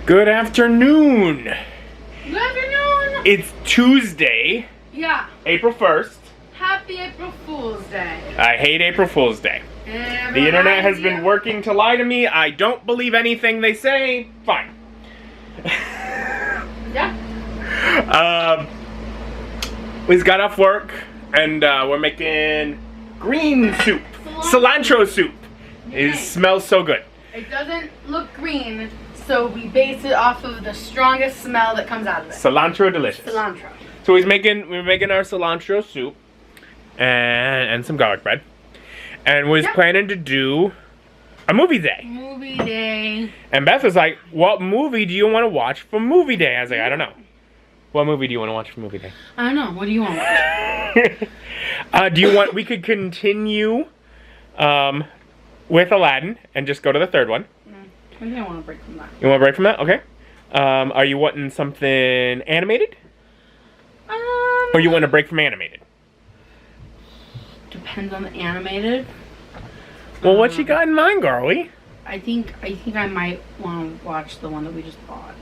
Good afternoon. Good afternoon. It's Tuesday, Yeah. April 1st. Happy April Fool's Day. I hate April Fool's Day. The internet has been working to lie to me. I don't believe anything they say. Fine. Yeah. We just got off work and we're making green soup. Cilantro soup. It smells so good. It doesn't look green, so we base it off of the strongest smell that comes out of it. Cilantro delicious. Cilantro. So we're making our cilantro soup and some garlic bread. And was planning to do a movie day. Movie day. And Beth was like, what movie do you want to watch for movie day? I was like, I don't know. What movie do you want to watch for movie day? I don't know. What do you want to watch? We could continue with Aladdin and just go to the third one. I think I want to break from that. You want to break from that? Okay. Are you wanting something animated? Or you want to break from animated? Depends on the animated. Well, what you got in mind, girlie? I think I might want to watch the one that we just bought.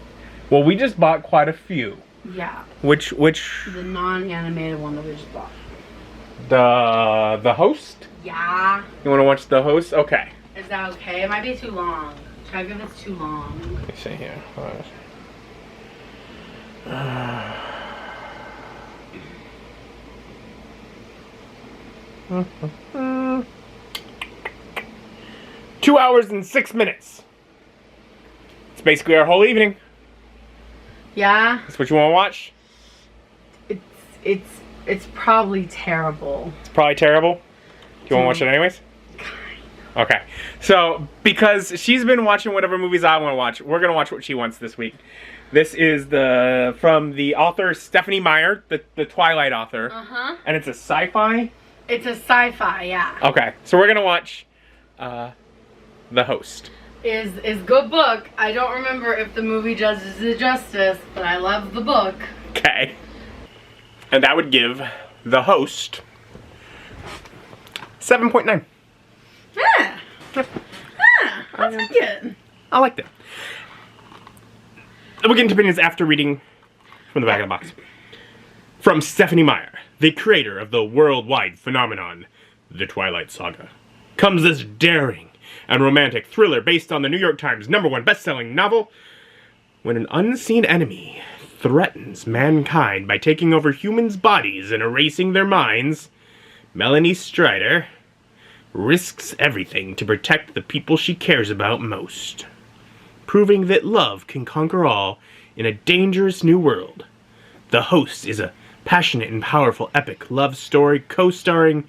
Well, we just bought quite a few. Yeah. Which? The non-animated one that we just bought. The Host? Yeah. You want to watch The Host? Okay. Is that okay? It might be too long. Try to give this too long. Let me see here. 2 hours and 6 minutes. It's basically our whole evening. Yeah. That's what you want to watch? It's probably terrible. It's probably terrible. Do you want to watch it anyways? Okay. So, because she's been watching whatever movies I want to watch, we're going to watch what she wants this week. This is from the author Stephenie Meyer, the Twilight author. Uh-huh. And it's a sci-fi? It's a sci-fi, yeah. Okay. So we're going to watch The Host. Is good book. I don't remember if the movie does it justice, but I love the book. Okay. And that would give The Host 7.9. Yeah. I'll take it. I liked it. We'll get into opinions after reading from the back of the box. From Stephenie Meyer, the creator of the worldwide phenomenon, The Twilight Saga, comes this daring and romantic thriller based on the New York Times #1 best-selling novel. When an unseen enemy threatens mankind by taking over humans' bodies and erasing their minds, Melanie Strider risks everything to protect the people she cares about most, proving that love can conquer all in a dangerous new world. The Host is a passionate and powerful epic love story co-starring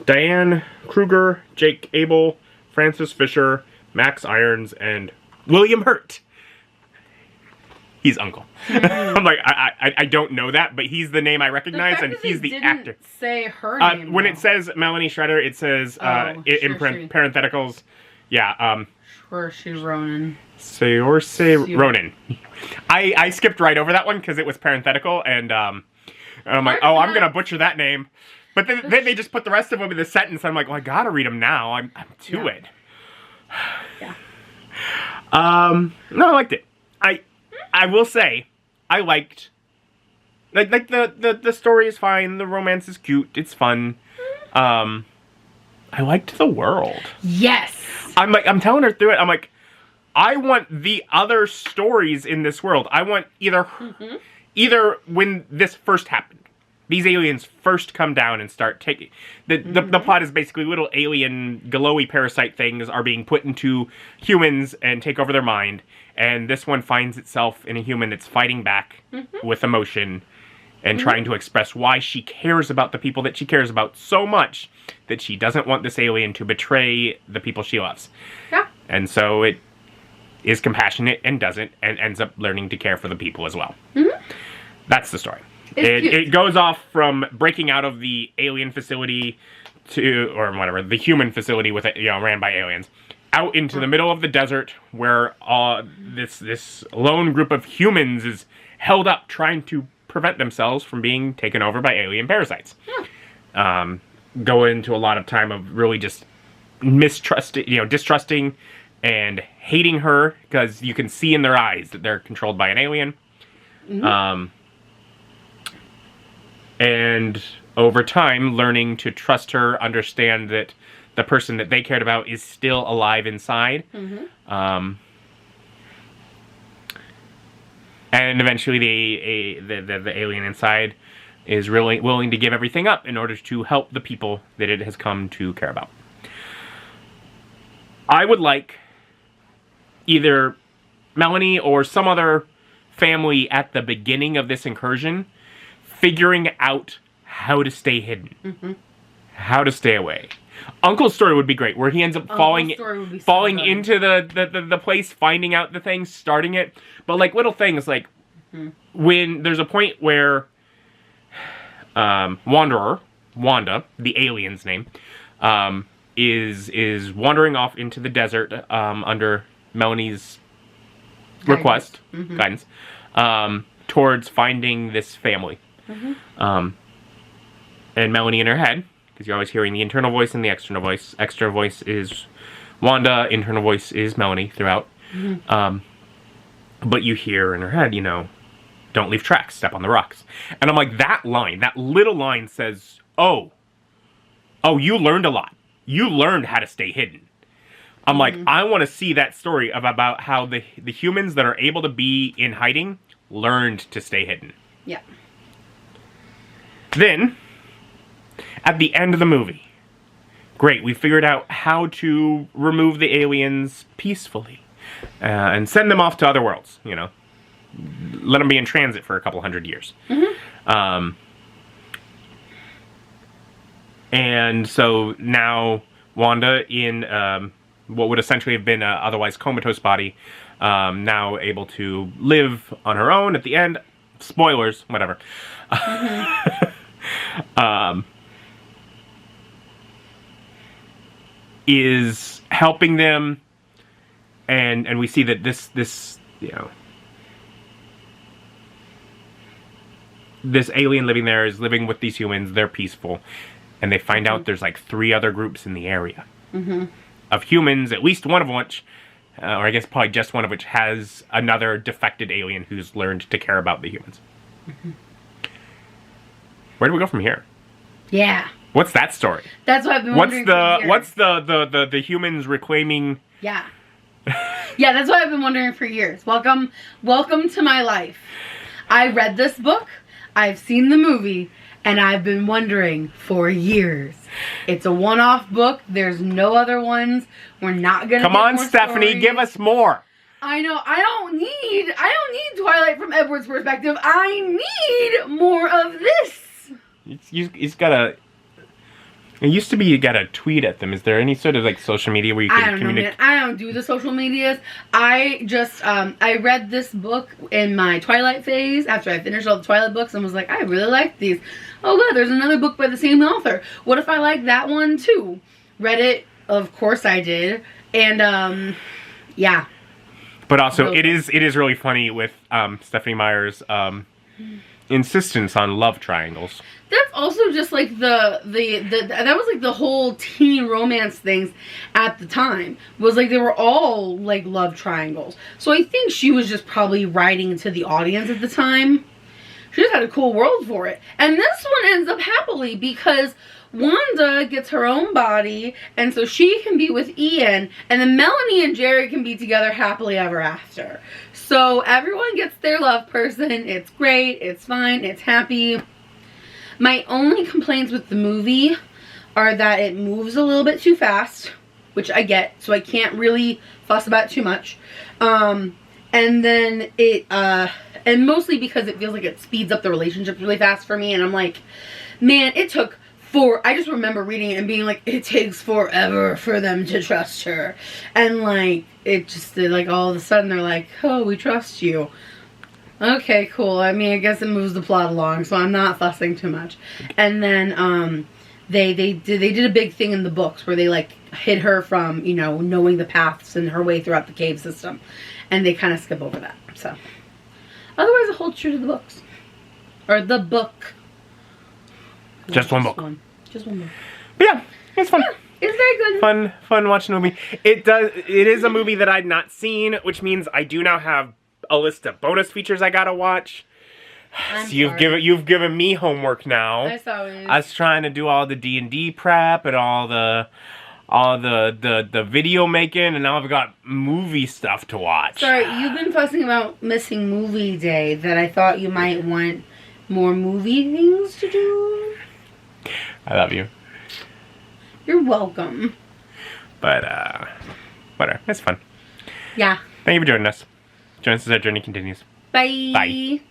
Diane Kruger, Jake Abel, Francis Fisher, Max Irons, and William Hurt. He's Uncle. I'm like, I don't know that, but he's the name I recognize, and he's the actor. Say her name. When it says Melanie Strider, it says in parentheticals, Saoirse Ronan. Saoirse Ronan. I skipped right over that one because it was parenthetical, and I'm like, oh, I'm gonna butcher that name. But then they just put the rest of them in the sentence. I'm like, well, I gotta read them now. I'm to it. Yeah. No, I liked it. I will say, I liked, like the story is fine, the romance is cute, it's fun. I liked the world. Yes. I'm telling her through it, I'm like, I want the other stories in this world. I want either when this first happened, these aliens first come down and start taking, the plot is basically little alien glowy parasite things are being put into humans and take over their mind. And this one finds itself in a human that's fighting back with emotion and trying to express why she cares about the people that she cares about so much that she doesn't want this alien to betray the people she loves. Yeah. And so it is compassionate and doesn't, and ends up learning to care for the people as well. That's the story. It goes off from breaking out of the alien facility or whatever, the human facility with ran by aliens, out into the middle of the desert where this lone group of humans is held up trying to prevent themselves from being taken over by alien parasites. Go into a lot of time of really just distrusting and hating her because you can see in their eyes that they're controlled by an alien. And over time, learning to trust her, understand that the person that they cared about is still alive inside. And eventually the alien inside is really willing to give everything up in order to help the people that it has come to care about. I would like either Melanie or some other family at the beginning of this incursion figuring out how to stay hidden. How to stay away. Uncle's story would be great, where he ends up falling into the place, finding out the thing, starting it. But like little things, like when there's a point where Wanda, the alien's name, is wandering off into the desert under Melanie's request, guidance, towards finding this family. And Melanie in her head, because you're always hearing the internal voice and the external voice. External voice is Wanda, internal voice is Melanie throughout. But you hear in her head, you know, don't leave tracks, step on the rocks. And I'm like, that line, that little line says, oh, you learned a lot. You learned how to stay hidden. I'm like, I want to see that story about how the humans that are able to be in hiding learned to stay hidden. Yeah. Then, at the end of the movie, great, we figured out how to remove the aliens peacefully. And send them off to other worlds, you know. Let them be in transit for a couple hundred years. And so now Wanda in what would essentially have been an otherwise comatose body, now able to live on her own at the end. Spoilers, whatever. Is helping them, and we see that this you know, this alien living there is living with these humans. They're peaceful, and they find out there's like 3 other groups in the area of humans, at least one of which, or I guess probably just one of which, has another defected alien who's learned to care about the humans. Where do we go from here? Yeah. What's that story? That's what I've been wondering for years. What's the humans reclaiming? Yeah. Yeah, that's what I've been wondering for years. Welcome to my life. I read this book, I've seen the movie, and I've been wondering for years. It's a one-off book. There's no other ones. We're not gonna. Come on, Stephenie, give us more. I know. I don't need Twilight from Edward's perspective. I need more of this. He's got a. It used to be you gotta tweet at them. Is there any sort of like social media where you can communicate? I don't do the social medias. I just I read this book in my Twilight phase after I finished all the Twilight books and was like, I really like these. Oh good, there's another book by the same author. What if I like that one too? Read it, of course I did, and yeah. But also, it is really funny with Stephenie Meyer's insistence on love triangles. That's also just like that was like the whole teen romance things at the time. Was like they were all like love triangles. So I think she was just probably writing to the audience at the time. She just had a cool world for it. And this one ends up happily because Wanda gets her own body, and so she can be with Ian, and then Melanie and Jerry can be together happily ever after. So everyone gets their love person. It's great. It's fine. It's happy. My only complaints with the movie are that it moves a little bit too fast, which I get, so I can't really fuss about too much. And then it, and mostly because it feels like it speeds up the relationships really fast for me, and I'm like, man, it took I just remember reading it and being like, it takes forever for them to trust her. And like, it just, like, all of a sudden they're like, oh, we trust you. Okay, cool. I mean, I guess it moves the plot along, so I'm not fussing too much. And then, they did a big thing in the books where they, like, hid her from, you know, knowing the paths and her way throughout the cave system. And they kind of skip over that, so. Otherwise, it holds true to the books. Or the book. Just one book. Just one book. But yeah, it's fun. It's very good. Fun watching a movie. It is a movie that I'd not seen, which means I do now have a list of bonus features I gotta watch. So you've given me homework now. I saw it. I was trying to do all the D&D prep and all the video making, and now I've got movie stuff to watch. Sorry, you've been fussing about missing movie day that I thought you might want more movie things to do. I love you. You're welcome. But, whatever. It's fun. Yeah. Thank you for joining us. Join us as our journey continues. Bye. Bye.